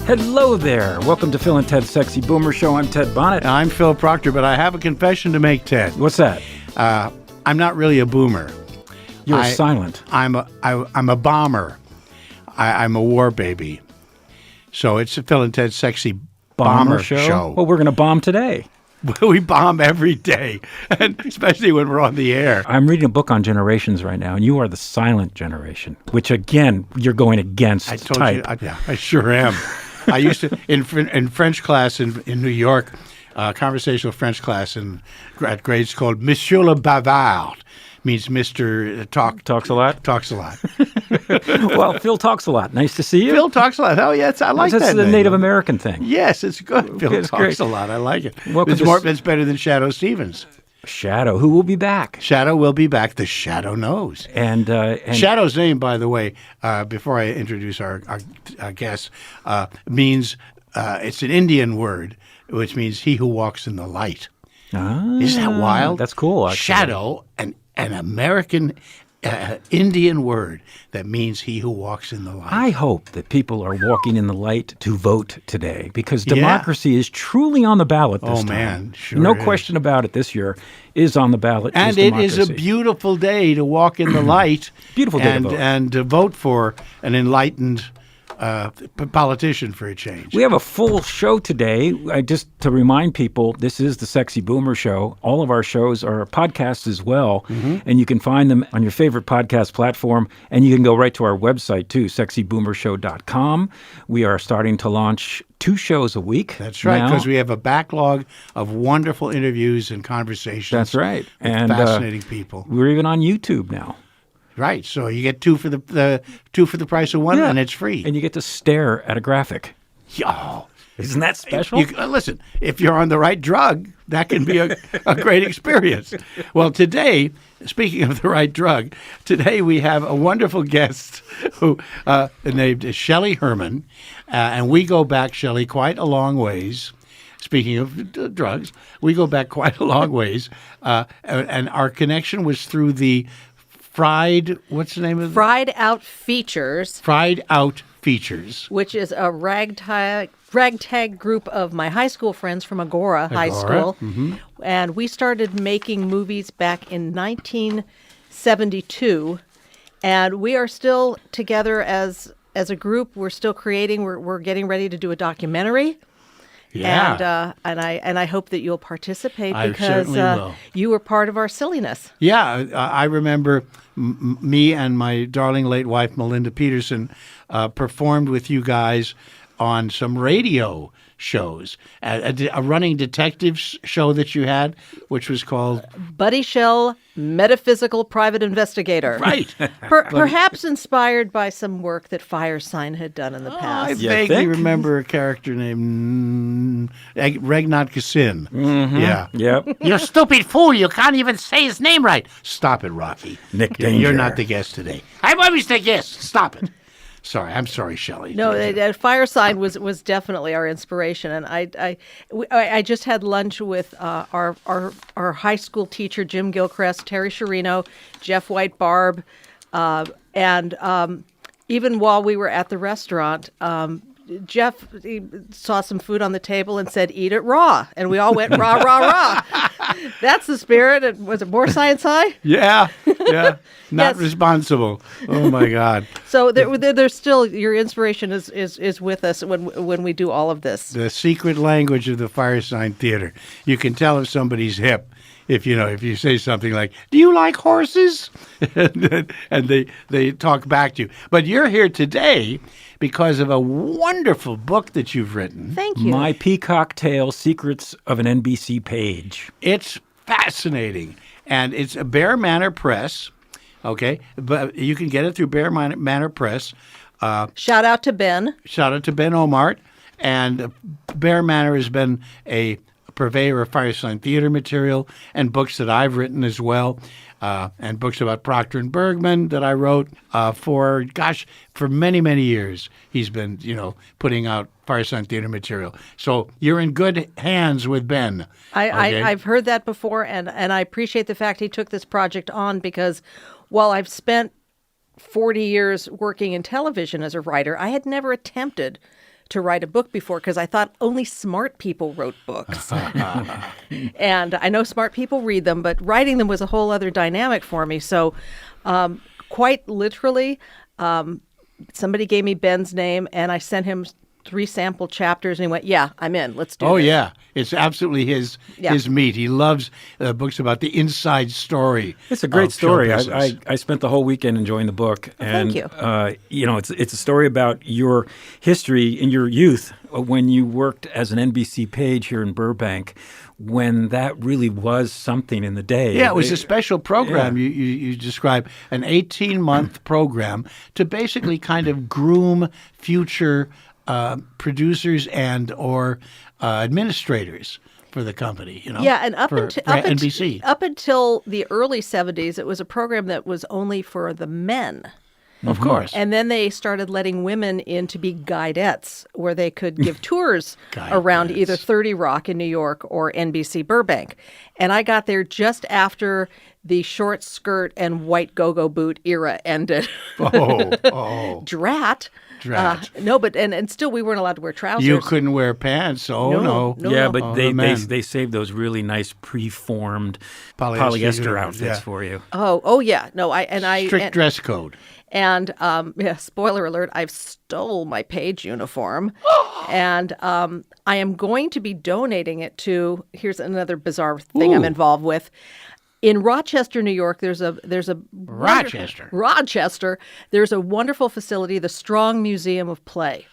Hello there. Welcome to Phil and Ted's Sexy Boomer Show. I'm Ted Bonnet. I'm Phil Proctor, but I have a confession to make, Ted. What's that? I'm not really a boomer. You're silent. I'm a bomber. I'm a war baby. So it's a Phil and Ted's Sexy Bomber Show. Well, we're going to bomb today. We bomb every day, and especially when we're on the air. I'm reading a book on generations right now, and you are the silent generation, which, again, you're going against I told type. you, I sure am. I used to, in French class in New York, conversational French class at grades called Monsieur le Bavard. Means Mr. Talks a lot? Talks a lot. Well, Phil talks a lot. Nice to see you. Phil talks a lot. Oh, yes, I like that. That's the Native American thing. Yes, it's good. Phil It's talks great. a lot. I like it. Welcome It's better than Shadow Stevens. Shadow, who will be back. Shadow will be back. The Shadow knows. And Shadow's name, by the way, before I introduce our guest, means it's an Indian word, which means he who walks in the light. Isn't that wild? That's cool, actually. Shadow, an American Indian word that means he who walks in the light. I hope that people are walking in the light to vote today, because democracy is truly on the ballot this time. Oh, man, sure no is. question about it. This year is on the ballot. And it is a beautiful day to walk in the light. Beautiful day to vote. And to vote for an enlightened politician for a change. We have a full show today. Just to remind people, this is the Sexy Boomer Show. All of our shows are podcasts as well, and you can find them on your favorite podcast platform, and you can go right to our website, too, sexyboomershow.com. We are starting to launch 2 shows a week. That's right, now. because we have a backlog of wonderful interviews and conversations. That's right. With And fascinating people. We're even on YouTube now. Right, so you get two for the price of one, and it's free. And you get to stare at a graphic. Oh, isn't that special? Listen, if you're on the right drug, that can be a great experience. Well, today, speaking of the right drug, today we have a wonderful guest who named Shelley Herman, and we go back, Shelley, quite a long ways. Speaking of drugs, we go back quite a long ways, and our connection was through the what's the name of it? Fried Out Features. Fried Out Features. Which is a ragtag group of my high school friends from Agora High School. Mm-hmm. And we started making movies back in 1972. And we are still together as a group. We're still creating. We're getting ready to do a documentary. Yeah. And I hope that you'll participate I because certainly will. you were part of our silliness. Yeah, I remember me and my darling late wife, Melinda Peterson, performed with you guys on some radio shows. A running detective show that you had, which was called Buddy Shell, Metaphysical Private Investigator. Right. Perhaps inspired by some work that Firesign had done in the I past. vaguely remember a character named Regnat Kassin. Mm-hmm. Yeah. Yep. You stupid fool. You can't even say his name right. Stop it, Rocky. Nick You're Danger. not the guest today. I'm always the guest. Stop it. Sorry. I'm sorry, Shelley. No, Firesign was definitely our inspiration, and I just had lunch with our high school teacher Jim Gilchrist, Terry Sherino, Jeff White Barb, and even while we were at the restaurant, Jeff saw some food on the table and said, "Eat it raw," and we all went rah rah rah. That's the spirit. Was it more science high? Yeah. Not Yes. responsible. Oh my God. So there's still your inspiration is with us when we do all of this. The secret language of the Firesign Theater. You can tell if somebody's hip if you say something like, "Do you like horses?" and they talk back to you. But you're here today because of a wonderful book that you've written. Thank you. My Peacock Tale, Secrets of an NBC Page. It's fascinating, and it's a Bear Manor Press. Okay, but you can get it through Bear Manor Press. Shout out to Ben. Shout out to Ben Omart. And Bear Manor has been a purveyor of Firesign Theater material and books that I've written as well, and books about Proctor and Bergman that I wrote for many, many years. He's been, putting out Firesign Theater material. So you're in good hands with Ben. I've heard that before, and I appreciate the fact he took this project on because while I've spent 40 years working in television as a writer, I had never attempted to write a book before because I thought only smart people wrote books. And I know smart people read them, but writing them was a whole other dynamic for me. So quite literally, somebody gave me Ben's name and I sent him 3 sample chapters and he went, yeah, I'm in. Let's do this. Oh, yeah. It's absolutely his meat. He loves books about the inside story. It's a great of show story. business. I spent the whole weekend enjoying the book. Thank you. It's a story about your history in your youth when you worked as an NBC Page here in Burbank, when that really was something in the day. Yeah, it was a special program. You describe an 18-month program to basically kind of groom future producers and or administrators for the company, Yeah, and NBC. Up until the early 70s, it was a program that was only for the men. Of course. And then they started letting women in to be guidettes, where they could give tours around either 30 Rock in New York or NBC Burbank. And I got there just after the short skirt and white go-go boot era ended. Oh. Drat. No, but and still we weren't allowed to wear trousers. You couldn't wear pants. No. Yeah, but they saved those really nice preformed polyester outfits for you. Oh yeah. No, strict dress code. And spoiler alert, I've stole my Page uniform. And I am going to be donating it to, here's another bizarre thing I'm involved with. In Rochester, New York, there's a Rochester. There's a wonderful facility, the Strong Museum of Play.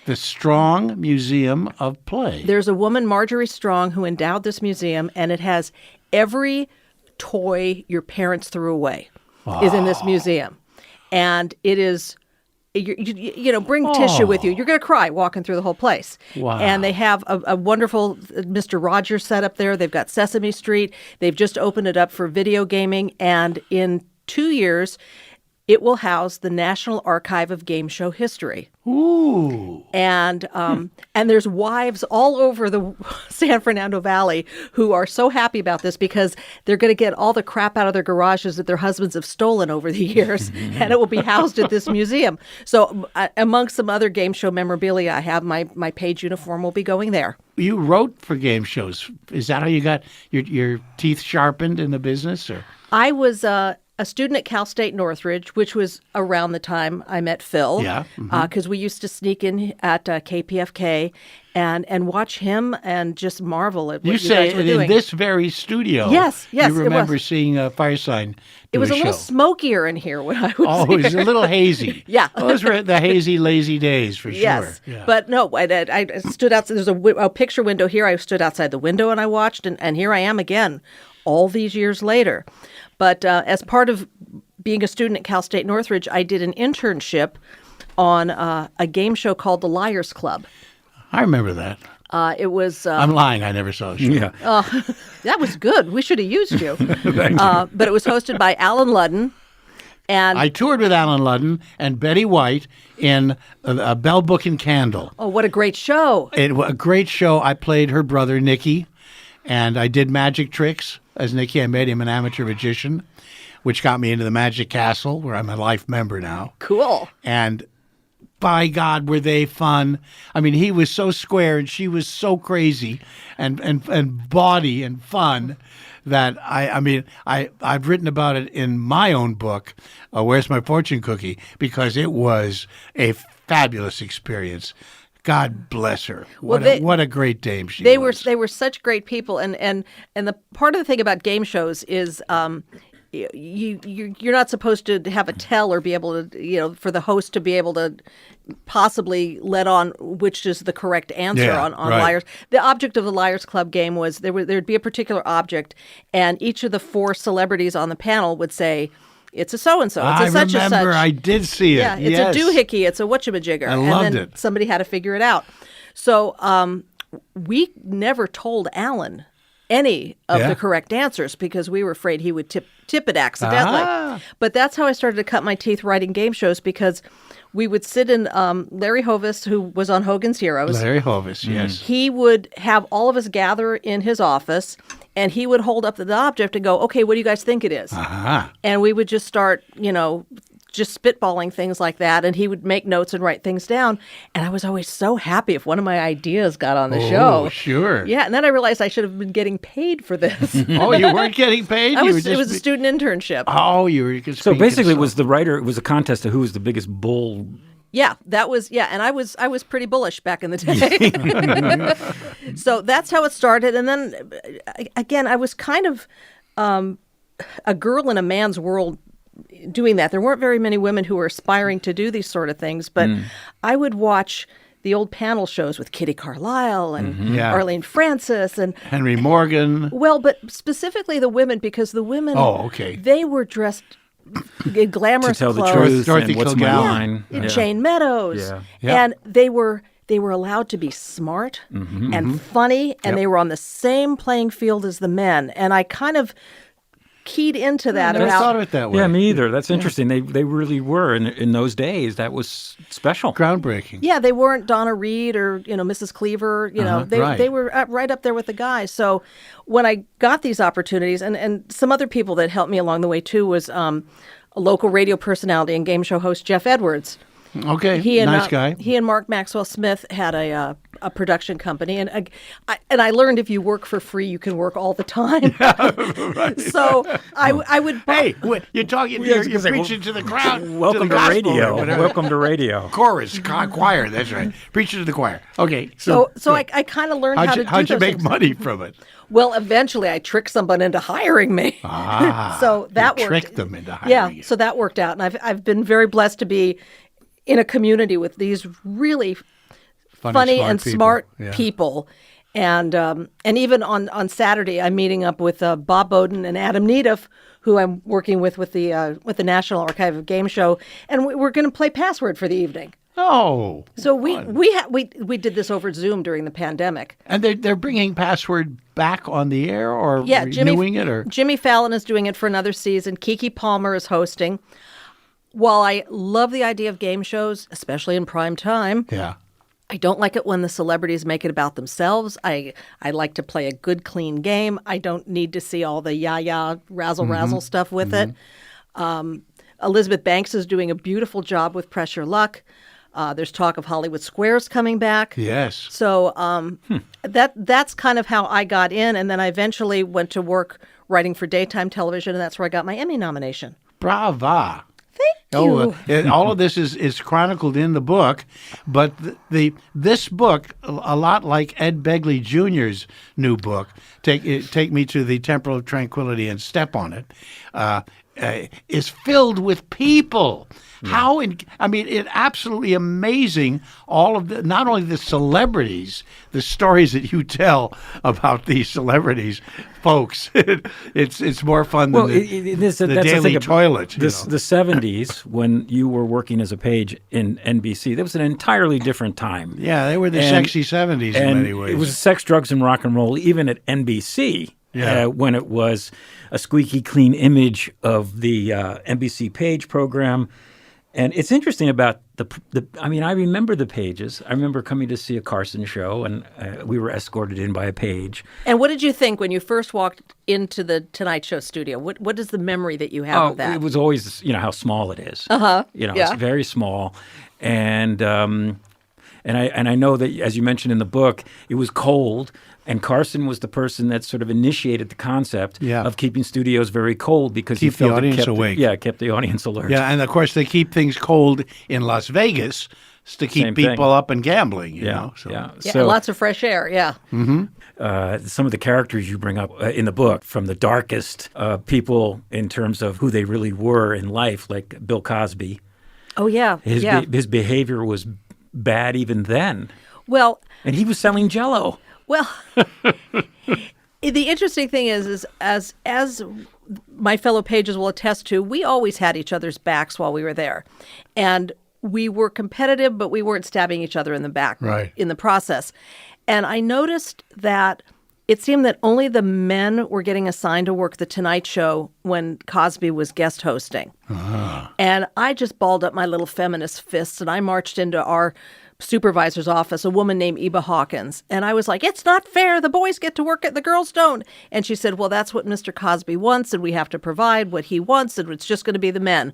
The Strong Museum of Play. There's a woman, Marjorie Strong, who endowed this museum, and it has every toy your parents threw away is in this museum. And it is, bring tissue with you. You're going to cry walking through the whole place. Wow. And they have a wonderful Mr. Rogers set up there. They've got Sesame Street. They've just opened it up for video gaming. And in 2 years, it will house the National Archive of Game Show History. Ooh. And there's wives all over the San Fernando Valley who are so happy about this because they're going to get all the crap out of their garages that their husbands have stolen over the years, and it will be housed at this museum. So amongst some other game show memorabilia I have, my Page uniform will be going there. You wrote for game shows. Is that how you got your teeth sharpened in the business? Or I was a student at Cal State Northridge, which was around the time I met Phil. Yeah. Because we used to sneak in at KPFK and watch him and just marvel at what you guys were doing. In this very studio. Yes, you remember seeing Firesign. It was a little smokier in here when I was here. It was a little hazy. Yeah. Those were the hazy, lazy days for sure. Yes. Yeah. But no, I stood outside. There's a picture window here. I stood outside the window and I watched, and here I am again all these years later. But as part of being a student at Cal State Northridge, I did an internship on a game show called The Liars Club. I remember that. It was. I'm lying. I never saw the show. Yeah. That was good. We should have used you. But it was hosted by Alan Ludden. And I toured with Alan Ludden and Betty White in a Bell Book and Candle. Oh, what a great show. It was a great show. I played her brother, Nicky, and I did magic tricks as Nicky. I made him an amateur magician, which got me into the Magic Castle, where I'm a life member now. Cool. And by God, were they fun. I mean, he was so square and she was so crazy and bawdy and fun that I've written about it in my own book, Where's My Fortune Cookie, because it was a fabulous experience. God bless her. What a great dame she was. They were such great people, and the part of the thing about game shows is you're not supposed to have a tell or be able to, for the host to be able to possibly let on which is the correct answer on right. Liars. The object of the Liars Club game was there'd be a particular object, and each of the 4 celebrities on the panel would say, it's a so-and-so, it's a such and such. I remember, I did see it. Yeah, it's a doohickey, it's a whatchamajigger. I loved and then it. Somebody had to figure it out. So we never told Alan any of the correct answers because we were afraid he would tip it accidentally. But that's how I started to cut my teeth writing game shows, because we would sit in Larry Hovis, who was on Hogan's Heroes. Larry Hovis, yes. He would have all of us gather in his office, and he would hold up the object and go, okay, what do you guys think it is? Uh-huh. And we would just start, just spitballing things like that, and he would make notes and write things down. And I was always so happy if one of my ideas got on the show. Oh, sure. Yeah, and then I realized I should have been getting paid for this. Oh, you weren't getting paid? It was a student internship. Oh, you were just So basically, it was the writer. It was a contest of who was the biggest bull. Yeah, and I was pretty bullish back in the day. So that's how it started. And then again, I was kind of a girl in a man's world doing that. There weren't very many women who were aspiring to do these sort of things, but I would watch the old panel shows with Kitty Carlisle and Arlene Francis and Henry Morgan. Well, but specifically the women, because the women, they were dressed in glamorous To tell clothes. the truth, Dorothy and what's Kilgallen. my line. Yeah. Jane Meadows. Yeah. And they were allowed to be smart and funny, and they were on the same playing field as the men. And I kind of keyed into that. I never thought of it that way. Yeah, me either. That's interesting. They really were in those days. That was special. Groundbreaking. Yeah, they weren't Donna Reed or Mrs. Cleaver. They were right up there with the guys. So when I got these opportunities, and some other people that helped me along the way too was a local radio personality and game show host Jeff Edwards. Okay, nice guy. He and Mark Maxwell Smith had a production company, and I learned if you work for free, you can work all the time. Right. So I would. Hey, you're talking. You're preaching to the crowd. Welcome to to the radio. gospel, Welcome to radio. Chorus, choir. That's right. Preaching to the choir. Okay. So I kind of learned how to do how'd you those make things. money from it? Well, eventually I tricked someone into hiring me. So that you worked. tricked them into hiring you. So that worked out, and I've been very blessed to be in a community with these really funny and smart people. And even on Saturday, I'm meeting up with Bob Bowden and Adam Needif, who I'm working with the National Archive of Game Show, and we're going to play Password for the evening. Oh, So we did this over Zoom during the pandemic. and they're bringing Password back on the air, or Jimmy, renewing it, or Jimmy Fallon is doing it for another season. Kiki Palmer is hosting. While I love the idea of game shows, especially in prime time, I don't like it when the celebrities make it about themselves. I like to play a good, clean game. I don't need to see all the razzle stuff with it. Elizabeth Banks is doing a beautiful job with Pressure Luck. There's talk of Hollywood Squares coming back. Yes. So that's kind of how I got in, and then I eventually went to work writing for daytime television, and that's where I got my Emmy nomination. Brava. Thank you. All of this is chronicled in the book, but this book, a lot like Ed Begley Jr.'s new book, Take Me to the Temple of Tranquility and Step on It, is filled with people. It's absolutely amazing. All of not only the celebrities, the stories that you tell about these celebrities, folks. It's more fun than the daily toilet. The 70s, when you were working as a page in NBC, that was an entirely different time. Yeah, they were the sexy 70s in many ways. It was sex, drugs, and rock and roll, even at NBC. When it was a squeaky clean image of the NBC Page program. And it's interesting about I remember the Pages. I remember coming to see a Carson show, and we were escorted in by a Page. And what did you think when you first walked into the Tonight Show studio? What is the memory that you have of that? It was always, how small it is. It's very small. And I know that, as you mentioned in the book, it was cold. And Carson was the person that sort of initiated the concept of keeping studios very cold because he felt the audience awake. Kept the audience alert. Yeah, and of course they keep things cold in Las Vegas to keep people up and gambling. You know? So lots of fresh air. Yeah. Mm-hmm. Some of the characters you bring up in the book, from the darkest people in terms of who they really were in life, like Bill Cosby. Oh yeah. His behavior was bad even then. Well, and he was selling Jell-O. Well, the interesting thing is as my fellow pages will attest to, we always had each other's backs while we were there. And we were competitive, but we weren't stabbing each other in the back in the process. And I noticed that it seemed that only the men were getting assigned to work the Tonight Show when Cosby was guest hosting. And I just balled up my little feminist fists, and I marched into our supervisor's office, a woman named Eba Hawkins. And I was like, it's not fair. The boys get to work it, the girls don't. And she said, well, that's what Mr. Cosby wants, and we have to provide what he wants, and it's just going to be the men.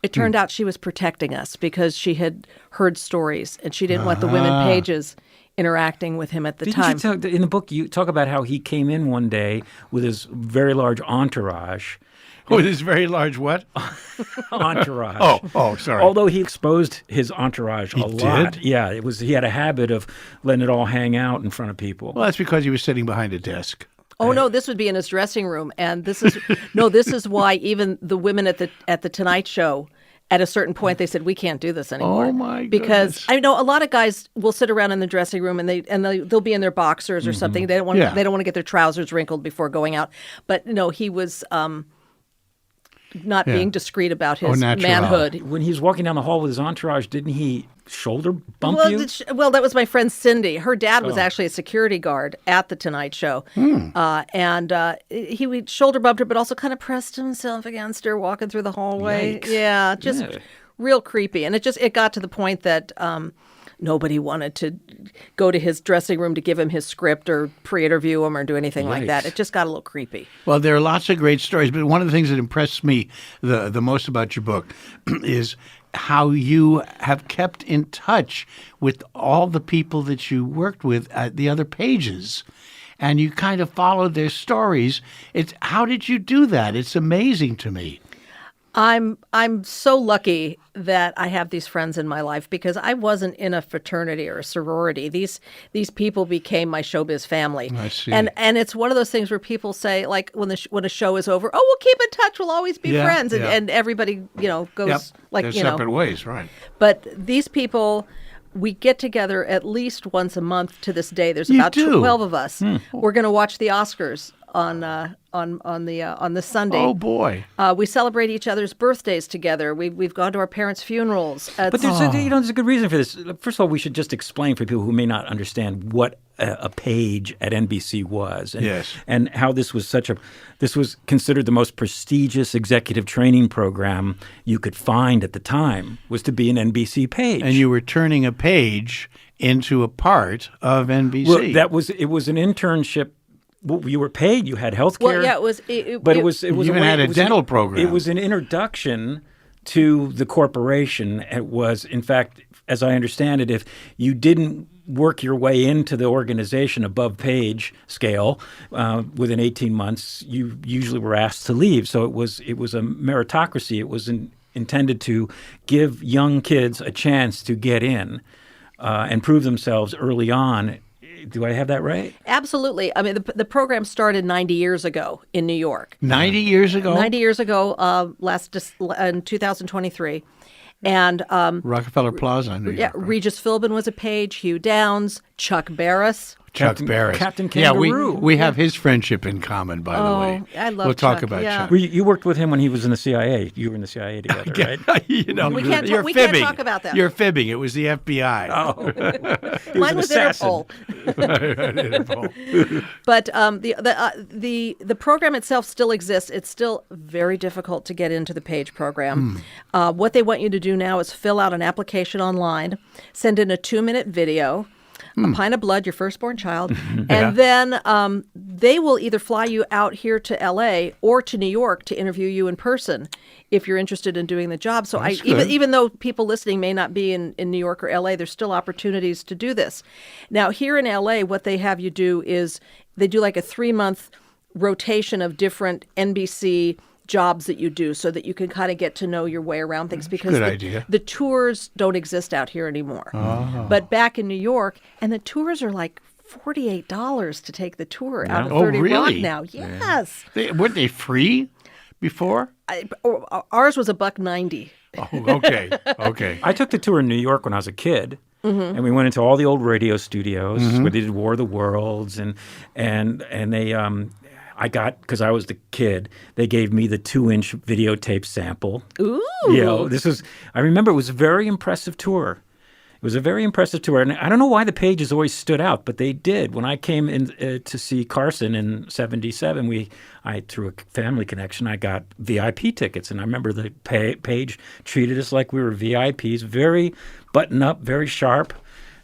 It turned out she was protecting us because she had heard stories and she didn't want the women pages interacting with him at the time. In the book, you talk about how he came in one day with his very large entourage. With his very large what? Entourage. Oh, sorry. Although he exposed his entourage a lot. did? Yeah, he had a habit of letting it all hang out in front of people. Well, that's because he was sitting behind a desk. Oh no, this would be in his dressing room, and this is why even the women at the Tonight Show, at a certain point, they said we can't do this anymore. Oh my goodness! Because I know a lot of guys will sit around in the dressing room and they'll be in their boxers or something. They don't want to get their trousers wrinkled before going out. But no, he was not being discreet about his manhood. When he was walking down the hall with his entourage, didn't he shoulder bump you? Well, that was my friend Cindy. Her dad was actually a security guard at the Tonight Show. And he would shoulder bumped her, but also kind of pressed himself against her walking through the hallway. Yikes. Yeah, just real creepy. And it got to the point that nobody wanted to go to his dressing room to give him his script or pre-interview him or do anything like that. It just got a little creepy. Well, there are lots of great stories, but one of the things that impressed me the most about your book is how you have kept in touch with all the people that you worked with at the other pages. And you kind of followed their stories. How did you do that? It's amazing to me. I'm so lucky that I have these friends in my life because I wasn't in a fraternity or a sorority. These people became my showbiz family. I see. And it's one of those things where people say, like, when a show is over, we'll keep in touch. We'll always be friends. And everybody, goes like, They're separate ways, right? But these people, we get together at least once a month to this day. There's about do? 12 of us. We're going to watch the Oscars on this Sunday. Oh boy! We celebrate each other's birthdays together. We've gone to our parents' funerals. But there's a good reason for this. First of all, we should just explain for people who may not understand what a page at NBC was, and how this was considered the most prestigious executive training program you could find at the time, was to be an NBC page. And you were turning a page into a part of NBC. Well, it was an internship. Well, you were paid. You had health care. Well, yeah, it was. You even had a dental program. It was an introduction to the corporation. It was, in fact, as I understand it, if you didn't work your way into the organization above page scale within 18 months, you usually were asked to leave. So it was a meritocracy. It was intended to give young kids a chance to get in and prove themselves early on. Do I have that right? Absolutely. I mean, the program started 90 years ago in New York. 90 years ago? 90 years ago, in 2023. And Rockefeller Plaza in New York. Yeah, Regis Philbin was a page, Hugh Downs, Chuck Barris. Captain Kangaroo. Yeah, we have his friendship in common, by the way. I love We'll Chuck. talk about Chuck. You worked with him when he was in the CIA. You were in the CIA together, right? We can't you're can't fibbing. Talk about that. You're fibbing. It was the FBI. Mine was Interpol. But the program itself still exists. It's still very difficult to get into the page program. What they want you to do now is fill out an application online, send in a 2-minute video, a pint of blood, your firstborn child, and then they will either fly you out here to L.A. or to New York to interview you in person if you're interested in doing the job. So even though people listening may not be in New York or L.A., there's still opportunities to do this. Now, here in L.A., what they have you do is they do like a 3-month rotation of different NBC jobs that you do so that you can kind of get to know your way around things because the tours don't exist out here anymore. But back in New York, and the tours are like $48 to take the tour out of 30 Rock now. Yes. Weren't they free before? Ours was $1.90. Oh, okay. I took the tour in New York when I was a kid. And we went into all the old radio studios where they did War of the Worlds, and they I got, because I was the kid, they gave me the 2-inch videotape sample. Ooh. I remember it was a very impressive tour. It was a very impressive tour. And I don't know why the pages always stood out, but they did. When I came in to see Carson in 77, through a family connection, I got VIP tickets. And I remember the page treated us like we were VIPs, very button up, very sharp.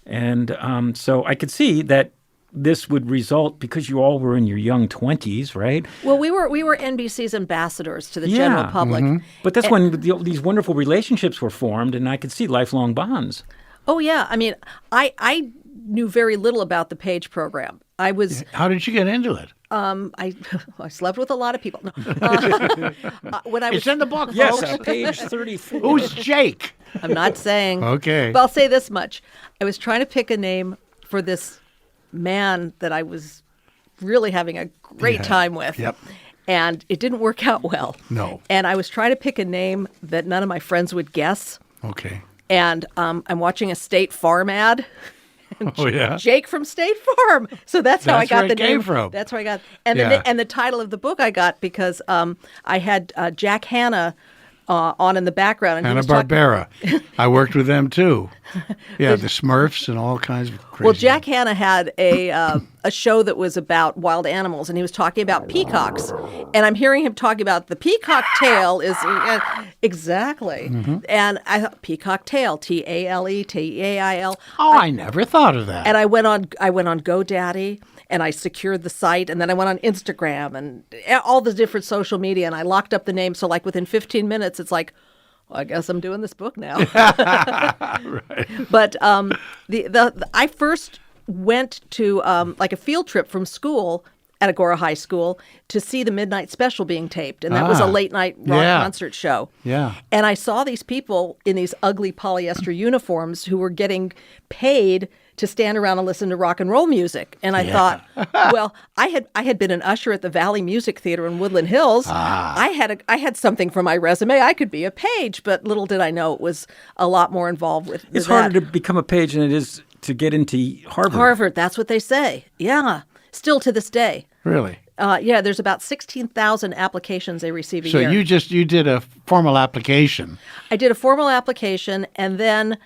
And so I could see that this would result, because you all were in your young 20s, right? Well, we were NBC's ambassadors to the general public. But that's when these wonderful relationships were formed, and I could see lifelong bonds. Oh, yeah. I mean, I knew very little about the Page program. I was... How did you get into it? I slept with a lot of people. No. When I was, It's in the book, Yes, folks. page 34. Who's Jake? I'm not saying. Okay. But I'll say this much. I was trying to pick a name for this man that I was really having a great time with. Yep. And it didn't work out well. No. And I was trying to pick a name that none of my friends would guess. Okay. And I'm watching a State Farm ad. Oh, yeah? Jake from State Farm. So that's how I That's got where the it came name from. That's where I got. And Yeah. and the title of the book I got because I had Jack Hanna on in the background. And he was talking- Hanna-Barbera. I worked with them, too. Yeah, the Smurfs and all kinds of crazy. Well, Jack Hanna had a show that was about wild animals, and he was talking about peacocks. And I'm hearing him talking about the Peacock Tale is exactly. Mm-hmm. And I thought Peacock Tale, TALE. Oh, I never thought of that. And I went on GoDaddy, and I secured the site, and then I went on Instagram and all the different social media, and I locked up the name. So like within 15 minutes, it's like, well, I guess I'm doing this book now. Right. But I first went to like a field trip from school at Agora High School to see the Midnight Special being taped, and that was a late night rock concert show. Yeah. And I saw these people in these ugly polyester uniforms who were getting paid to stand around and listen to rock and roll music. And I thought, well, I had been an usher at the Valley Music Theater in Woodland Hills. I had something for my resume. I could be a page, but little did I know it was a lot more involved with It's that. harder to become a page than it is to get into Harvard. Harvard, that's what they say. Yeah. Still to this day. Really? Yeah, there's about 16,000 applications they receive a So year. you did a formal application. I did a formal application, and then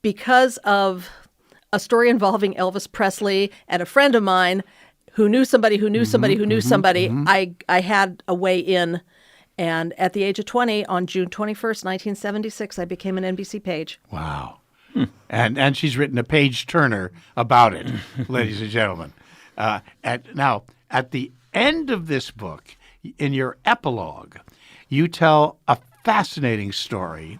because of a story involving Elvis Presley and a friend of mine who knew somebody who knew somebody who knew somebody, I had a way in. And at the age of 20, on June 21st, 1976, I became an NBC Page. Wow. And she's written a page turner about it, ladies and gentlemen. Now, at the end of this book, in your epilogue, you tell a fascinating story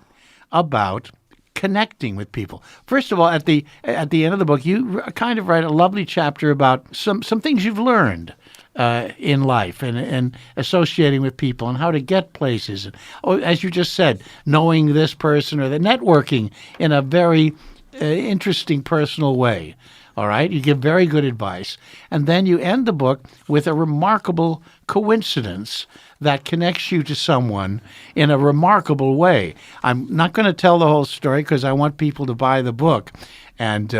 about connecting with people. First of all, at the end of the book, you kind of write a lovely chapter about some things you've learned in life and associating with people and how to get places. And, as you just said, knowing this person or the networking in a very interesting, personal way. All right? You give very good advice. And then you end the book with a remarkable coincidence that connects you to someone in a remarkable way. I'm not going to tell the whole story because I want people to buy the book and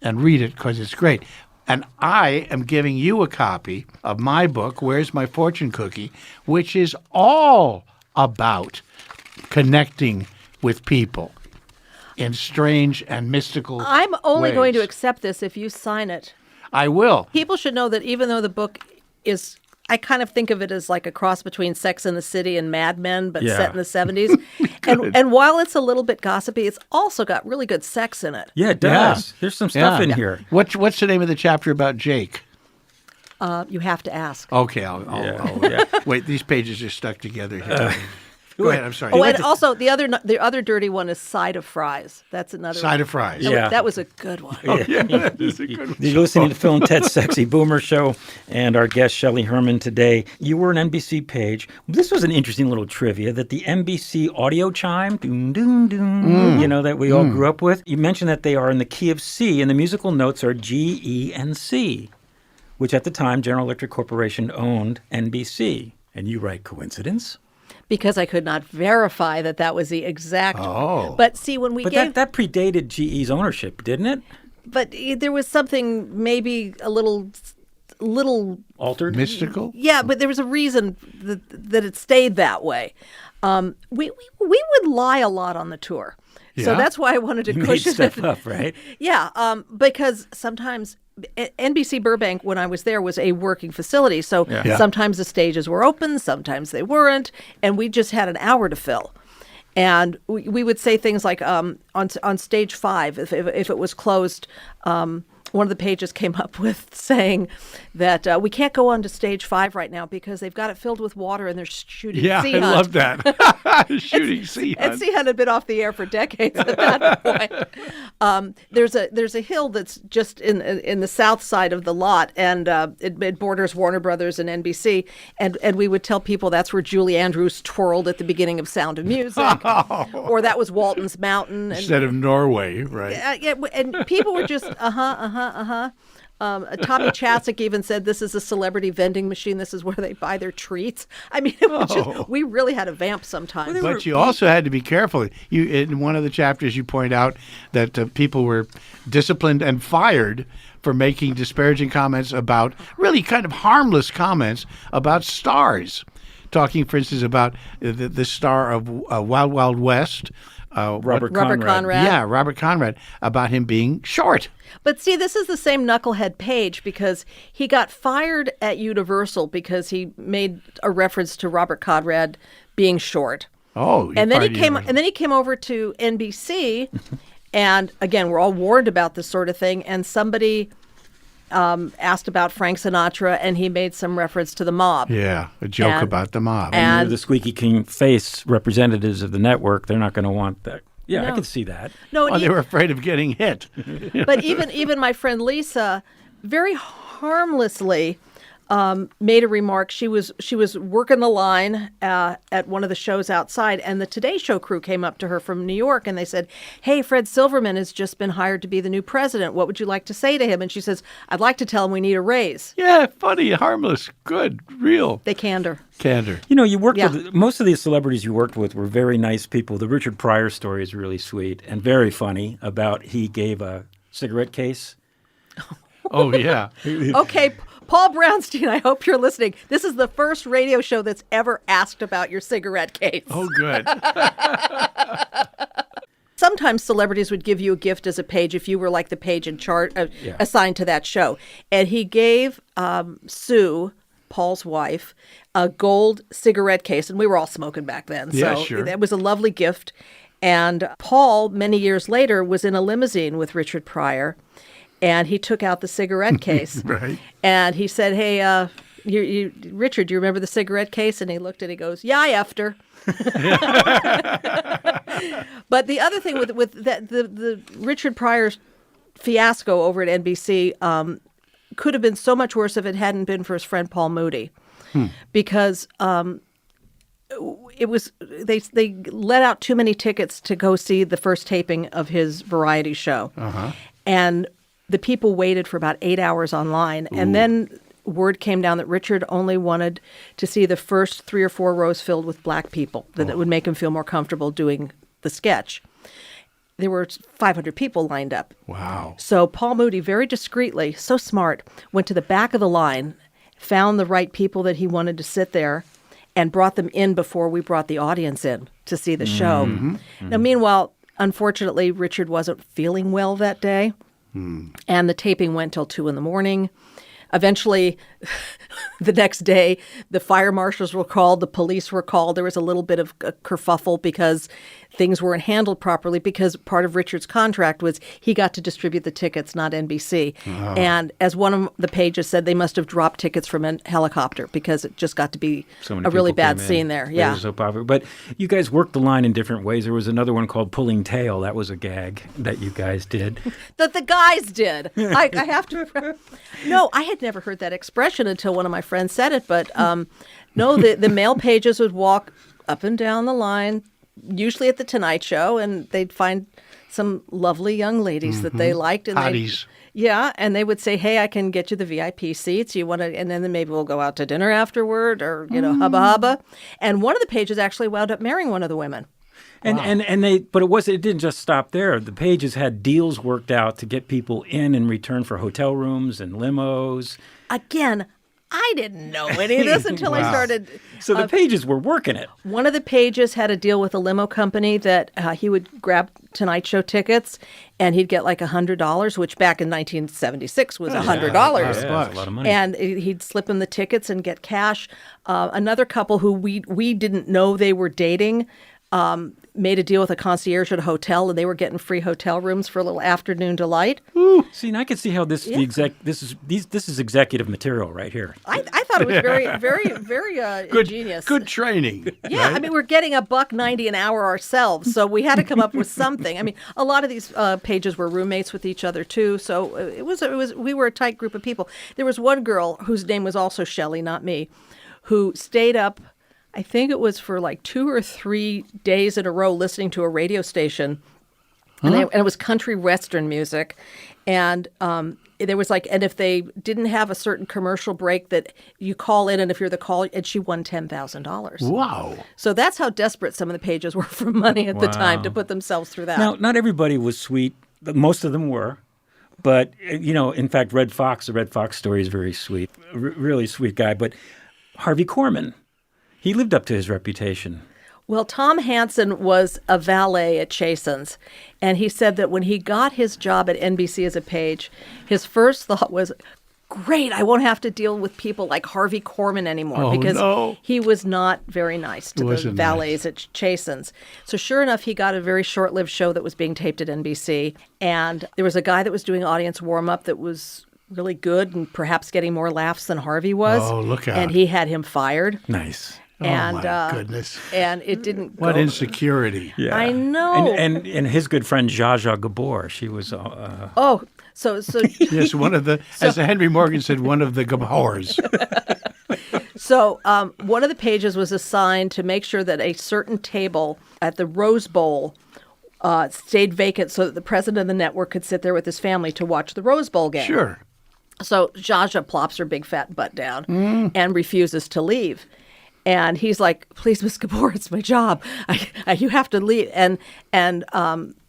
read it because it's great. And I am giving you a copy of my book, Where's My Fortune Cookie, which is all about connecting with people in strange and mystical I'm only ways. going to accept this if you sign it. I will. People should know that even though the book is, I kind of think of it as like a cross between Sex and the City and Mad Men, but set in the 70s. and while it's a little bit gossipy, it's also got really good sex in it. Yeah, it does. There's some stuff in here. What's the name of the chapter about Jake? You have to ask. Okay, I'll wait. These pages are stuck together here. Go ahead. I'm sorry. Oh, and also the other dirty one is Side of Fries. That's another Side one. of fries. Yeah. That was a good one. That is a good one. You're listening to Phil and Ted's Sexy Boomer Show, and our guest, Shelley Herman, today. You were an NBC Page. This was an interesting little trivia that the NBC audio chime, doom, doom, doom, that we all grew up with. You mentioned that they are in the key of C, and the musical notes are G, E, and C, which at the time, General Electric Corporation owned NBC. And you write, coincidence? Because I could not verify that was the exact. Oh. But see, when we But gave. that predated GE's ownership, didn't it? But there was something maybe a little Altered? Mystical? Yeah, but there was a reason that it stayed that way. We would lie a lot on the tour. So Yeah? that's why I wanted to You made cushion stuff it. up, right? Yeah, because sometimes NBC Burbank, when I was there, was a working facility. So Yeah. sometimes the stages were open, sometimes they weren't, and we just had an hour to fill. And we would say things like on stage 5, if it was closed, one of the pages came up with saying that we can't go on to stage 5 right now because they've got it filled with water and they're shooting Yeah, sea I hunt. love that. Shooting sea And hunt. sea hunt had been off the air for decades at that point. There's a hill that's just in the south side of the lot, and it borders Warner Brothers and NBC. And we would tell people that's where Julie Andrews twirled at the beginning of Sound of Music, or that was Walton's Mountain. And, Instead of Norway, right? yeah, and people were just Tommy Chasik even said this is a celebrity vending machine. This is where they buy their treats. I mean, it was just, we really had a vamp sometimes. But you also had to be careful. You, in one of the chapters, you point out that people were disciplined and fired for making disparaging comments about, really kind of harmless comments about stars. Talking, for instance, about the star of Wild Wild West. Robert Conrad. Yeah, Robert Conrad, about him being short. But see, this is the same knucklehead Page because he got fired at Universal because he made a reference to Robert Conrad being short. Oh, And then he came over to NBC, and again, we're all warned about this sort of thing. And somebody asked about Frank Sinatra, and he made some reference to the mob. Yeah, a joke about the mob. and- They're the squeaky clean face representatives of the network. They're not going to want that. Yeah, I No. can see that. No, and they were afraid of getting hit. but even my friend Lisa, very harmlessly, made a remark. She was working the line at one of the shows outside, and the Today Show crew came up to her from New York, and they said, "Hey, Fred Silverman has just been hired to be the new president. What would you like to say to him?" And she says, "I'd like to tell him we need a raise." Yeah, funny, harmless, good, real. They canned her. Candor. You know, you worked Yeah. with most of the celebrities you worked with were very nice people. The Richard Pryor story is really sweet and very funny about he gave a cigarette case. Oh, yeah. Okay, Paul Brownstein, I hope you're listening. This is the first radio show that's ever asked about your cigarette case. Oh, good. Sometimes celebrities would give you a gift as a page if you were like the page in charge assigned to that show. And he gave Sue, Paul's wife, a gold cigarette case, and we were all smoking back then. Yeah, so sure. it was a lovely gift. And Paul, many years later, was in a limousine with Richard Pryor, and he took out the cigarette case. Right. And he said, "Hey, Richard, do you remember the cigarette case?" And he looked and he goes, "Yeah, I effed her." But the other thing with that, the Richard Pryor fiasco over at NBC could have been so much worse if it hadn't been for his friend Paul Moody, because it was they let out too many tickets to go see the first taping of his variety show, and the people waited for about 8 hours online, and then word came down that Richard only wanted to see the first 3 or 4 rows filled with black people, that it would make him feel more comfortable doing the sketch. There were 500 people lined up. Wow. So Paul Moody, very discreetly, so smart, went to the back of the line, found the right people that he wanted to sit there, and brought them in before we brought the audience in to see the show. Now, meanwhile, unfortunately, Richard wasn't feeling well that day, and the taping went till 2 a.m. Eventually, the next day, the fire marshals were called, the police were called. There was a little bit of a kerfuffle because things weren't handled properly, because part of Richard's contract was he got to distribute the tickets, not NBC. And as one of the pages said, they must have dropped tickets from a helicopter because it just got to be So many a really people bad came in. scene there. They Yeah. were so popular. But you guys worked the line in different ways. There was another one called Pulling Tail. That was a gag that you guys did. That the guys did. I have to. No, I had never heard that expression until one of my friends said it. But no, the male pages would walk up and down the line, usually at the Tonight Show, and they'd find some lovely young ladies that they liked. And Hotties. yeah, and they would say, "Hey, I can get you the VIP seats. You want to?" And then maybe we'll go out to dinner afterward, or hubba hubba. And one of the pages actually wound up marrying one of the women. And they, but it didn't just stop there. The pages had deals worked out to get people in return for hotel rooms and limos. Again, I didn't know any of this until I started. So the pages were working it. One of the pages had a deal with a limo company that he would grab Tonight Show tickets, and he'd get like $100, which back in 1976 was $100. Yeah, that's a lot of money. And he'd slip him the tickets and get cash. Another couple who we didn't know they were dating made a deal with a concierge at a hotel, and they were getting free hotel rooms for a little afternoon delight. See, and I can see how this this is executive material right here. I thought it was very, very, very ingenious. Good training. Yeah, right? I mean, we're getting $1.90 an hour ourselves, so we had to come up with something. I mean, a lot of these pages were roommates with each other too, so we were a tight group of people. There was one girl whose name was also Shelley, not me, who stayed up. I think it was for like 2 or 3 days in a row listening to a radio station, and it was country western music, and there was like, and if they didn't have a certain commercial break, that you call in, and if you're the call, and she won $10,000. Wow. So that's how desperate some of the pages were for money at the time to put themselves through that. Now, not everybody was sweet, but most of them were. But, in fact, the Red Fox story is very sweet, really sweet guy. But Harvey Korman, he lived up to his reputation. Well, Tom Hansen was a valet at Chasen's, and he said that when he got his job at NBC as a page, his first thought was, great, I won't have to deal with people like Harvey Korman anymore, because he was not very nice to the valets at Chasen's. So sure enough, he got a very short-lived show that was being taped at NBC, and there was a guy that was doing audience warm-up that was really good and perhaps getting more laughs than Harvey was. Oh, look out. And he had him fired. Nice. And, my goodness. And it didn't What go. insecurity. Yeah. I know. And his good friend Zsa Zsa Gabor, she was... So Yes, one of the, as Henry Morgan said, one of the Gabors. So one of the pages was assigned to make sure that a certain table at the Rose Bowl stayed vacant so that the president of the network could sit there with his family to watch the Rose Bowl game. Sure. So Zsa Zsa plops her big fat butt down and refuses to leave. And he's like, please, Miss Gabor, it's my job. You have to leave. And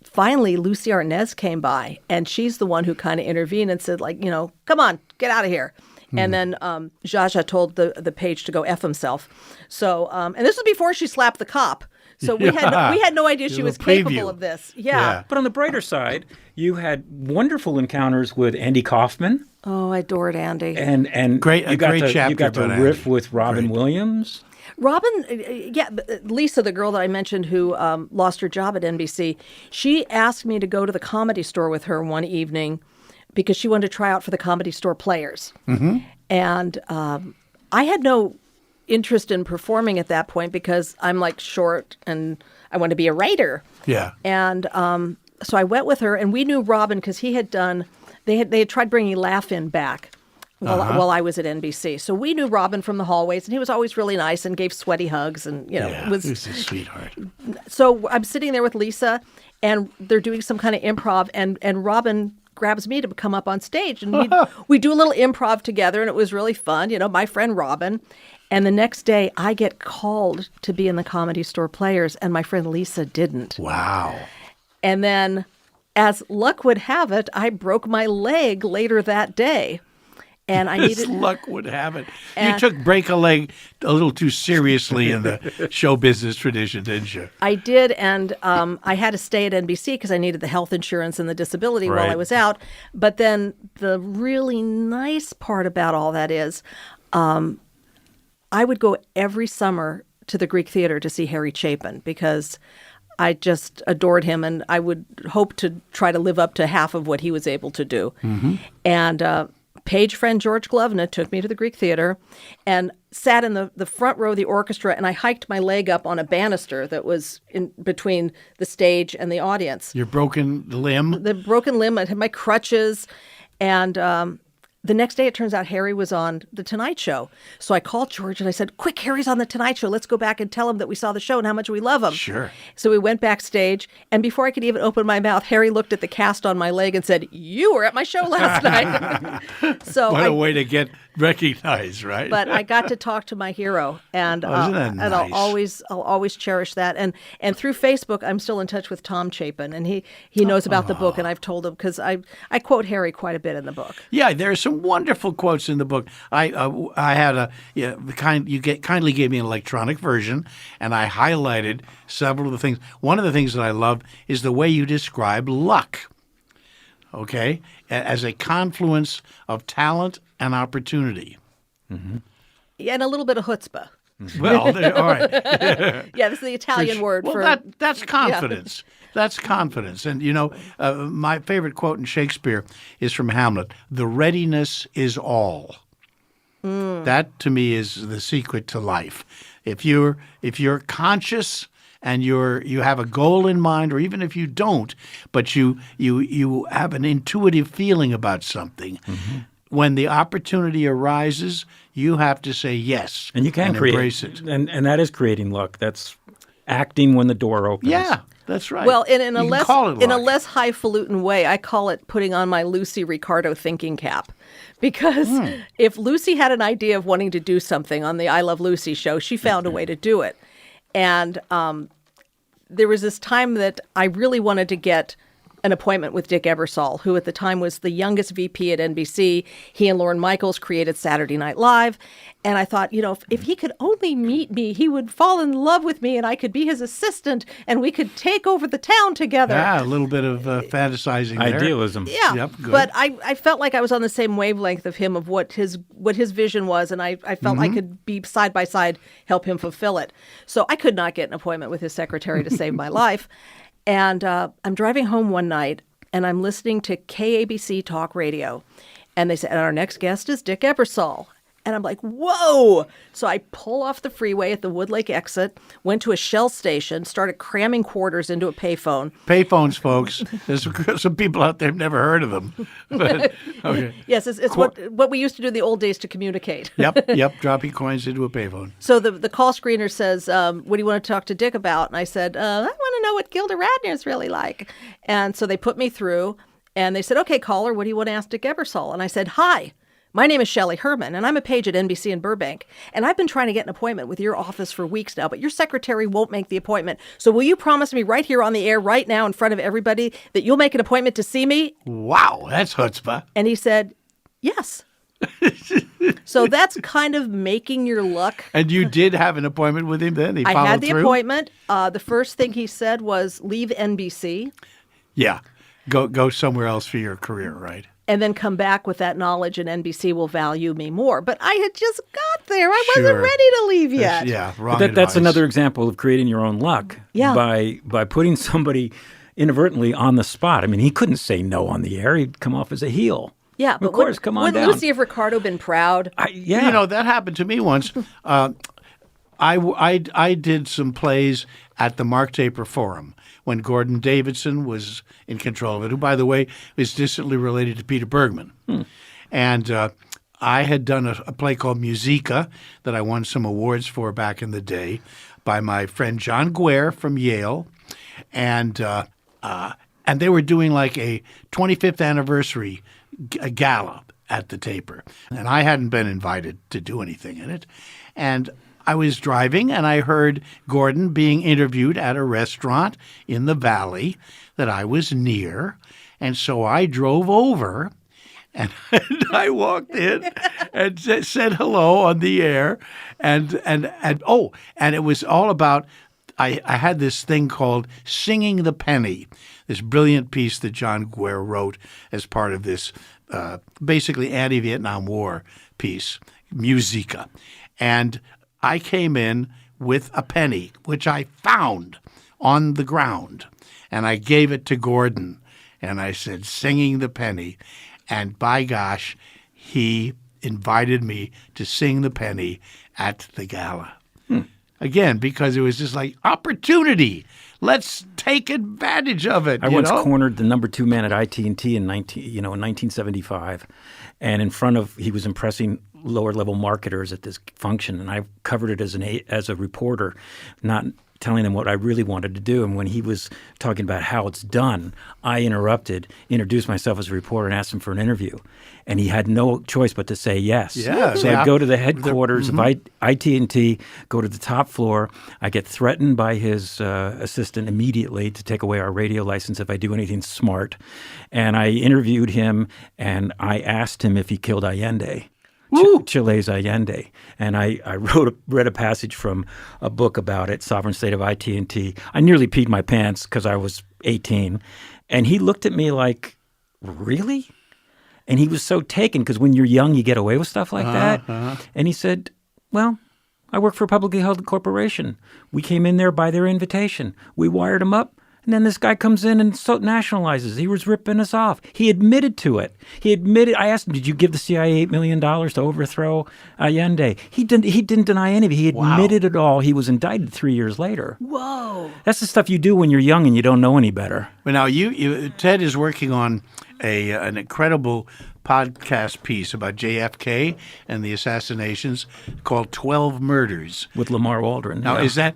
finally, Lucy Arnaz came by, and she's the one who kind of intervened and said, like, come on, get out of here. And then Zsa Zsa told the page to go F himself. So, and this was before she slapped the cop. So we had no idea she was capable of this. Yeah. But on the brighter side, you had wonderful encounters with Andy Kaufman. Oh, I adored Andy. And a great chapter you got to about riff Andy. with Robin Williams. Robin, Lisa, the girl that I mentioned who lost her job at NBC, she asked me to go to the Comedy Store with her one evening because she wanted to try out for the Comedy Store Players. Mm-hmm. And I had no interest in performing at that point because I'm like short and I want to be a writer. Yeah. And so I went with her, and we knew Robin because he had done, they had tried bringing Laugh-In back. While I was at NBC. So we knew Robin from the hallways, and he was always really nice and gave sweaty hugs, and, he was a sweetheart. So I'm sitting there with Lisa, and they're doing some kind of improv, and Robin grabs me to come up on stage, and we do a little improv together, and it was really fun, my friend Robin. And the next day, I get called to be in the Comedy Store Players, and my friend Lisa didn't. Wow. And then, as luck would have it, I broke my leg later that day. And I needed luck would have it. You took break a leg a little too seriously in the show business tradition, didn't you? I did, and I had to stay at NBC because I needed the health insurance and the disability while I was out. But then the really nice part about all that is I would go every summer to the Greek Theater to see Harry Chapin because I just adored him, and I would hope to try to live up to half of what he was able to do. Mm-hmm. And page friend George Glovna took me to the Greek Theater and sat in the front row of the orchestra, and I hiked my leg up on a banister that was in between the stage and the audience. Your broken limb? The broken limb. I had my crutches. And the next day, it turns out Harry was on The Tonight Show. So I called George and I said, quick, Harry's on The Tonight Show. Let's go back and tell him that we saw the show and how much we love him. Sure. So we went backstage, and before I could even open my mouth, Harry looked at the cast on my leg and said, you were at my show last night. So what a way to get recognized, right? But I got to talk to my hero, and isn't that nice? And I'll always cherish that. And through Facebook, I'm still in touch with Tom Chapin, and he knows about the book, and I've told him because I quote Harry quite a bit in the book. Yeah, there are some wonderful quotes in the book. I had you kindly gave me an electronic version, and I highlighted several of the things. One of the things that I love is the way you describe luck. Okay, as a confluence of talent and opportunity. Mm-hmm. Yeah, and a little bit of chutzpah. Well, all right. Yeah, this is the Italian word well, for that's confidence. That's confidence. And, my favorite quote in Shakespeare is from Hamlet: "The readiness is all." That, to me, is the secret to life. If you're conscious and you have a goal in mind, or even if you don't, but you have an intuitive feeling about something, when the opportunity arises, you have to say yes And you can embrace it. And that is creating luck. That's acting when the door opens. Yeah, that's right. Well, in a You can less call it in a luck. less highfalutin way, I call it putting on my Lucy Ricardo thinking cap. Because if Lucy had an idea of wanting to do something on the I Love Lucy show, she found a way to do it. And there was this time that I really wanted to get an appointment with Dick Ebersol, who at the time was the youngest VP at NBC. He and Lorne Michaels created Saturday Night Live. And I thought, if he could only meet me, he would fall in love with me and I could be his assistant and we could take over the town together. Yeah, a little bit of fantasizing there. Idealism. Yeah, Yep, good. but I felt like I was on the same wavelength of him, of what his vision was, and I felt I could be side by side, help him fulfill it. So I could not get an appointment with his secretary to save my life. And I'm driving home one night, and I'm listening to KABC Talk Radio, and they said, and our next guest is Dick Ebersol. And I'm like, whoa! So I pull off the freeway at the Woodlake exit, went to a Shell station, started cramming quarters into a payphone. Payphones, folks. There's some people out there who have never heard of them. But, okay. Yes, it's what we used to do in the old days to communicate. Yep. Dropping coins into a payphone. So the call screener says, what do you want to talk to Dick about? And I said, I want to know what Gilda Radner's really like. And so they put me through, and they said, okay, caller, what do you want to ask Dick Ebersol? And I said, hi. My name is Shelley Herman, and I'm a page at NBC in Burbank. And I've been trying to get an appointment with your office for weeks now, but your secretary won't make the appointment. So will you promise me right here on the air, right now, in front of everybody, that you'll make an appointment to see me? Wow, that's chutzpah. And he said, yes. So that's kind of making your luck. And you did have an appointment with him then? He I followed had the through? appointment. The first thing he said was, leave NBC. Yeah. Go somewhere else for your career, right? And then come back with that knowledge, and NBC will value me more. But I had just got there. I wasn't Sure. ready to leave yet. Yeah, wrong That's advice. another example of creating your own luck. Yeah. By putting somebody inadvertently on the spot. I mean, he couldn't say no on the air. He'd come off as a heel. Yeah, but of course, come on wouldn't down. Lucy have Ricardo been proud? Yeah. That happened to me once. I did some plays at the Mark Taper Forum when Gordon Davidson was in control of it, who, by the way, is distantly related to Peter Bergman. And I had done a play called Musica that I won some awards for back in the day by my friend John Guare from Yale. And they were doing like a 25th anniversary gala at the Taper. And I hadn't been invited to do anything in it. And I was driving and I heard Gordon being interviewed at a restaurant in the valley that I was near. And so I drove over and I walked in and said hello on the air. And it was all about, I had this thing called Singing the Penny, this brilliant piece that John Guare wrote as part of this basically anti-Vietnam War piece, Musica. And I came in with a penny, which I found on the ground, and I gave it to Gordon, and I said, singing the penny. And by gosh, he invited me to sing the penny at the gala. Again, because it was just like, opportunity. Let's take advantage of it. I once cornered the number 2 man at ITT in 1975, and he was impressing lower level marketers at this function, and I covered it as a reporter, not telling them what I really wanted to do. And when he was talking about how it's done, I introduced myself as a reporter, and asked him for an interview. And he had no choice but to say yes. Yeah, so I'd go to the headquarters of ITT, go to the top floor. I get threatened by his assistant immediately to take away our radio license if I do anything smart. And I interviewed him, and I asked him if he killed Allende. Chile's Allende. And I read a passage from a book about it, Sovereign State of IT&T. I nearly peed my pants because I was 18. And he looked at me like, really? And he was so taken because when you're young, you get away with stuff like that. And he said, well, I work for a publicly held corporation. We came in there by their invitation. We wired them up. And then this guy comes in and nationalizes. He was ripping us off. He admitted to it. I asked him, did you give the CIA $8 million to overthrow Allende? He didn't deny any of it. He admitted it all. He was indicted 3 years later. Whoa. That's the stuff you do when you're young and you don't know any better. But now Ted is working on an incredible podcast piece about JFK and the assassinations called 12 Murders With Lamar Waldron. Now, is that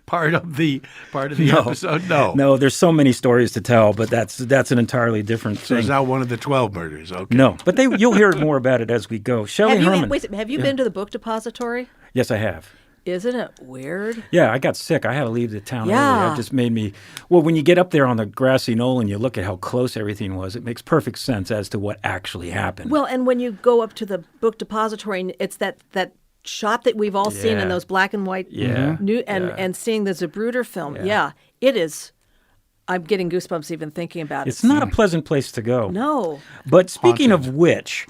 part of the episode? No, there's so many stories to tell, but that's an entirely different So thing. it's not one of the 12 murders. Okay. No, but you'll hear more about it as we go. Shelley Herman. Have you been to the book depository? Yes, I have. Isn't it weird? Yeah, I got sick. I had to leave the town Yeah. early. It just made me... Well, when you get up there on the grassy knoll and you look at how close everything was, it makes perfect sense as to what actually happened. Well, and when you go up to the book depository, and it's that shot that we've all seen in those black and white and seeing the Zapruder film. Yeah, it is. I'm getting goosebumps even thinking about it. It's not a pleasant place to go. No. But speaking of which,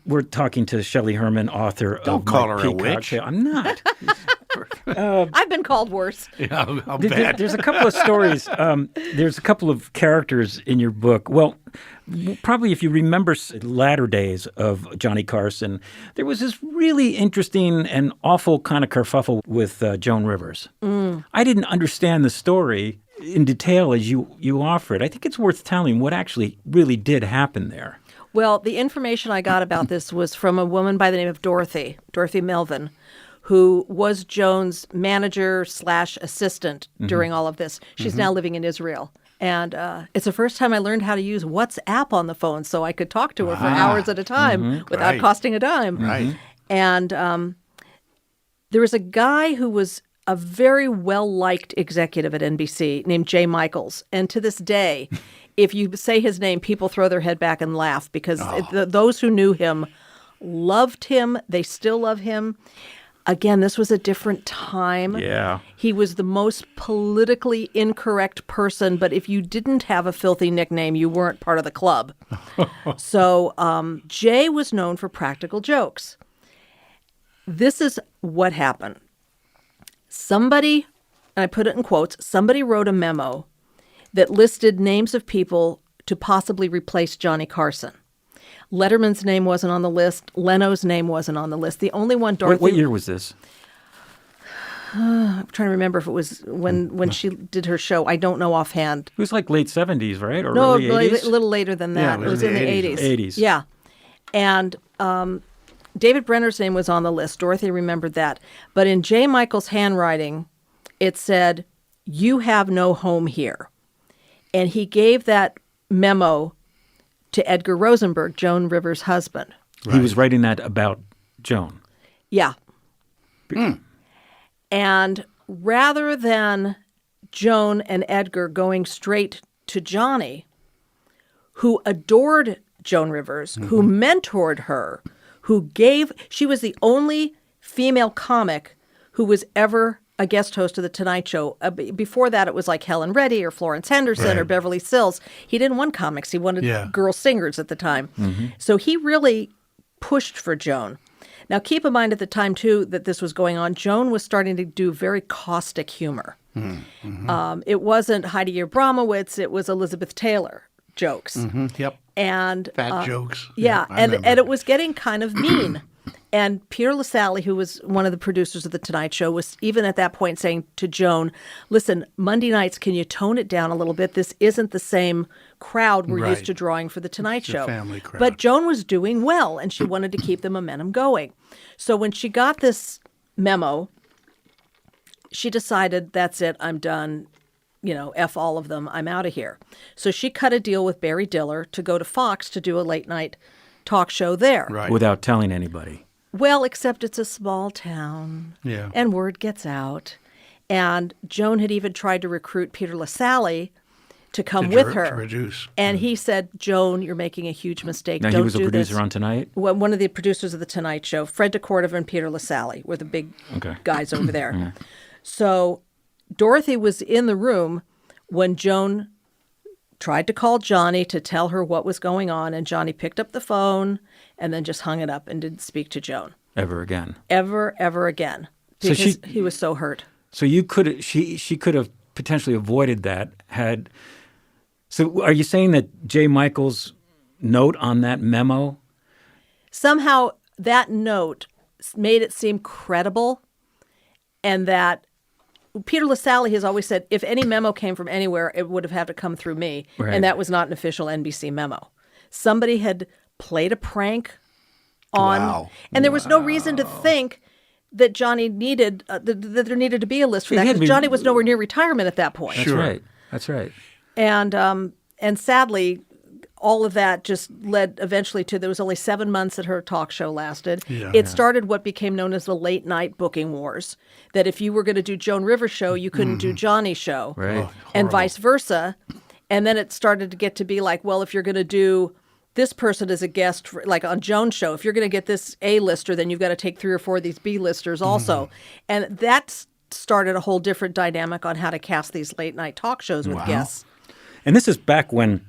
we're talking to Shelley Herman, author Don't of call my her a Peacock witch. Tale. I'm not. I've been called worse. Yeah, I'll bet. There's a couple of stories. There's a couple of characters in your book. Well, probably if you remember latter days of Johnny Carson, there was this really interesting and awful kind of kerfuffle with Joan Rivers. I didn't understand the story in detail as you offer it. I think it's worth telling what actually really did happen there. Well, the information I got about this was from a woman by the name of Dorothy Melvin, who was Joan's manager / assistant during all of this. She's now living in Israel. And it's the first time I learned how to use WhatsApp on the phone so I could talk to her for hours at a time without costing a dime. Right. And there was a guy who was a very well-liked executive at NBC named Jay Michaels. And to this day, if you say his name, people throw their head back and laugh because those who knew him loved him. They still love him. Again, this was a different time. Yeah. He was the most politically incorrect person, but if you didn't have a filthy nickname, you weren't part of the club. So Jay was known for practical jokes. This is what happened. Somebody, and I put it in quotes, somebody wrote a memo that listed names of people to possibly replace Johnny Carson. Letterman's name wasn't on the list. Leno's name wasn't on the list. The only one, Dorothy... What year was this? I'm trying to remember if it was when she did her show. I don't know offhand. It was like late 70s, right? Or No, early 80s? a little later than that. Yeah, it was in the 80s. 80s. Yeah. And David Brenner's name was on the list. Dorothy remembered that. But in Jay Michael's handwriting, it said, "You have no home here." And he gave that memo to Edgar Rosenberg, Joan Rivers' husband. Right. He was writing that about Joan. Yeah. And rather than Joan and Edgar going straight to Johnny, who adored Joan Rivers, who mentored her, she was the only female comic who was ever a guest host of The Tonight Show. Before that, it was like Helen Reddy or Florence Henderson or Beverly Sills. He didn't want comics. He wanted girl singers at the time. So he really pushed for Joan. Now, keep in mind at the time, too, that this was going on, Joan was starting to do very caustic humor. It wasn't Heidi Abramowitz. It was Elizabeth Taylor jokes. Yep. And Fat jokes. Yeah, I and remember. it was getting kind of mean. And Peter LaSalle, who was one of the producers of The Tonight Show, was even at that point saying to Joan, listen, Monday nights, can you tone it down a little bit? This isn't the same crowd we're used to drawing for The Tonight Show. Family crowd. But Joan was doing well, and she wanted to keep the momentum going. So when she got this memo, she decided, that's it, I'm done. F all of them, I'm out of here. So she cut a deal with Barry Diller to go to Fox to do a late night talk show there. Right. Without telling anybody. Well, except it's a small town. Yeah. And word gets out. And Joan had even tried to recruit Peter LaSalle to come with her. To produce. And he said, Joan, you're making a huge mistake. Now, Don't he was a do producer this. on Tonight? Well, one of the producers of The Tonight Show, Fred DeCordova and Peter LaSalle were the big guys over there. So Dorothy was in the room when Joan tried to call Johnny to tell her what was going on, and Johnny picked up the phone and then just hung it up and didn't speak to Joan. ever again. ever again, So because he was so hurt. So she could have potentially avoided that had. So are you saying that J. Michael's note on that memo? Somehow that note made it seem credible, and that Peter LaSalle has always said, if any memo came from anywhere, it would have had to come through me. Right. And that was not an official NBC memo. Somebody had played a prank on, Wow. and there was no reason to think that Johnny needed, that there needed to be a list for that, He had because to be- Johnny was nowhere near retirement at that point. That's right. That's right. And sadly, all of that just led eventually to, there was only 7 months that her talk show lasted. It started what became known as the late night booking wars, that if you were going to do Joan Rivers' show, you couldn't do Johnny's show, Right. and vice versa. And then it started to get to be like, well, if you're going to do this person as a guest, like on Joan's show, if you're going to get this A-lister, then you've got to take 3 or 4 of these B-listers also. And that started a whole different dynamic on how to cast these late night talk shows with guests. And this is back when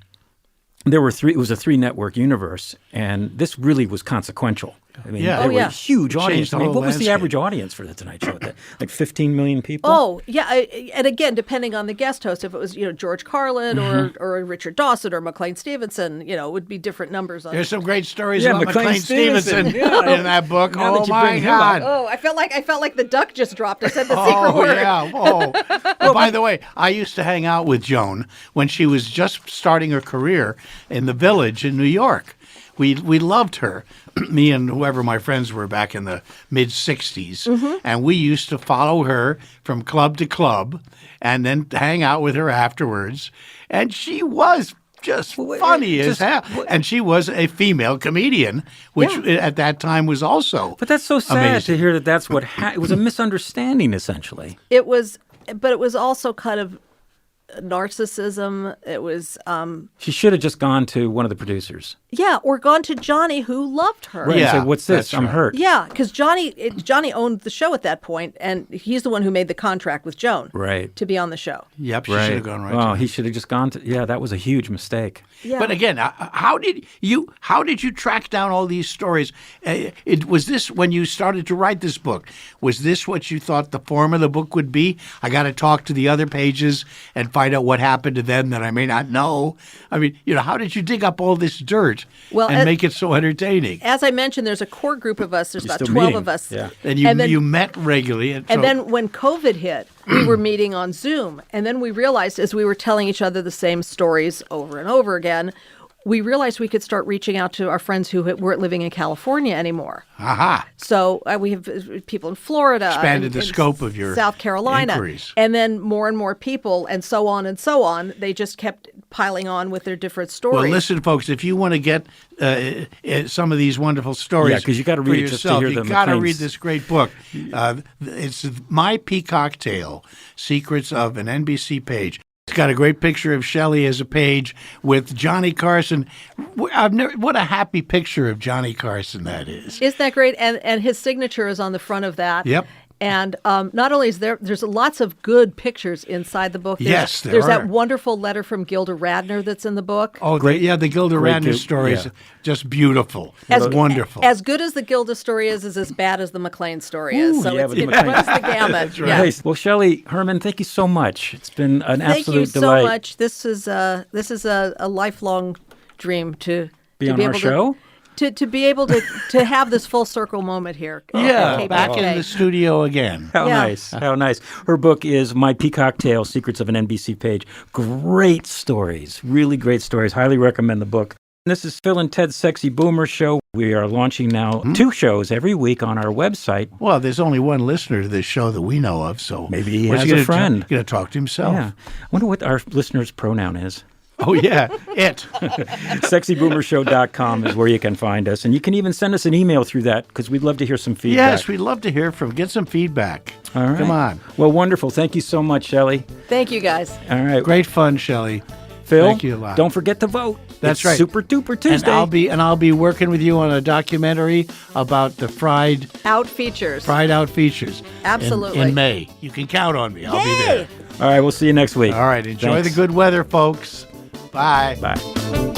there were 3. It was a 3-network universe, and this really was consequential. I mean, Yeah. there Oh, were yeah. huge It changed audience. the I mean, whole what was the landscape. average audience for the Tonight Show? Like 15 million people? Oh, yeah. And again, depending on the guest host, if it was, George Carlin or Richard Dawson or McLean Stevenson, it would be different numbers. There's some great stories Yeah, about McLean McLean Stevenson Stevenson. in that book. Now Oh that you my bring him up. God! Oh, I felt like the duck just dropped. I said the secret Oh word. yeah. Oh. Oh, by the way, I used to hang out with Joan when she was just starting her career in the Village in New York. We loved her, me and whoever my friends were back in the mid '60s, and we used to follow her from club to club, and then hang out with her afterwards. And she was just funny as hell, and she was a female comedian, which at that time was also. But that's so sad amazing. to hear that that's what it was a misunderstanding, essentially. It was, but it was also kind of narcissism. It was, She should have just gone to one of the producers. or gone to Johnny, who loved her. Right, Yeah, and say, what's this? that's I'm right. hurt. Yeah, because Johnny owned the show at that point, and he's the one who made the contract with Joan Right. to be on the show. Yep, she should have gone right. Oh, to he should have just gone to. Yeah, that was a huge mistake. Yeah. But again, how did you track down all these stories? Was this when you started to write this book? Was this what you thought the form of the book would be? I got to talk to the other pages and find out what happened to them that I may not know. I mean, how did you dig up all this dirt and make it so entertaining? As I mentioned, there's a core group of us. There's You're about still 12 meeting. of us. Yeah. And then- you met regularly, And then when COVID hit, we were meeting on Zoom. And then we realized, as we were telling each other the same stories over and over again, we realized we could start reaching out to our friends who weren't living in California anymore. aha. So we have people in Florida. Expanded the and scope of your South Carolina. inquiries. And then more and more people, and so on and so on. They just kept piling on with their different stories. Well, listen, folks, if you want to get some of these wonderful stories, Yeah, 'cause you gotta for read it just to yourself, hear you the got to McLean's. read this great book. It's My Peacock Tale: Secrets of an NBC Page. It's got a great picture of Shelley as a page with Johnny Carson. What a happy picture of Johnny Carson that is. Isn't that great? And his signature is on the front of that. Yep. And not only is there's lots of good pictures inside the book. Yes, there there's are. that wonderful letter from Gilda Radner that's in the book. Oh, great! Yeah, the Gilda Great Radner Gil- story is yeah. just beautiful. It's wonderful. As good as the Gilda story is as bad as the McLean story is. So yeah, it but the runs McLean- the gamut. That's right. Yeah. Nice. Well, Shelley Herman, thank you so much. It's been an Thank absolute you so delight. much. This is a lifelong dream to Be on be our able show? to be able to have this full circle moment here. Yeah, at back in KPFK. the studio again. How Yeah. nice. How nice. Her book is My Peacock Tale, Secrets of an NBC Page. Great stories. Really great stories. Highly recommend the book. This is Phil and Ted's Sexy Boomer Show. We are launching now 2 shows every week on our website. Well, there's only one listener to this show that we know of, so Maybe he where's has gonna a friend. Going to talk to himself. Yeah. I wonder what our listener's pronoun is. Oh yeah, it. SexyBoomerShow.com is where you can find us. And you can even send us an email through that because we'd love to hear some feedback. Yes, we'd love to hear get some feedback. All right. Come on. Well, wonderful. Thank you so much, Shelley. Thank you, guys. All right. Great fun, Shelley. Phil, Thank you a lot. don't forget to vote. That's It's right. Super Duper Tuesday. And I'll be working with you on a documentary about the fried Out features. out features. Absolutely. In May. You can count on me. I'll be Yay! there. All right. We'll see you next week. All right. Enjoy Thanks. the good weather, folks. Bye. Bye.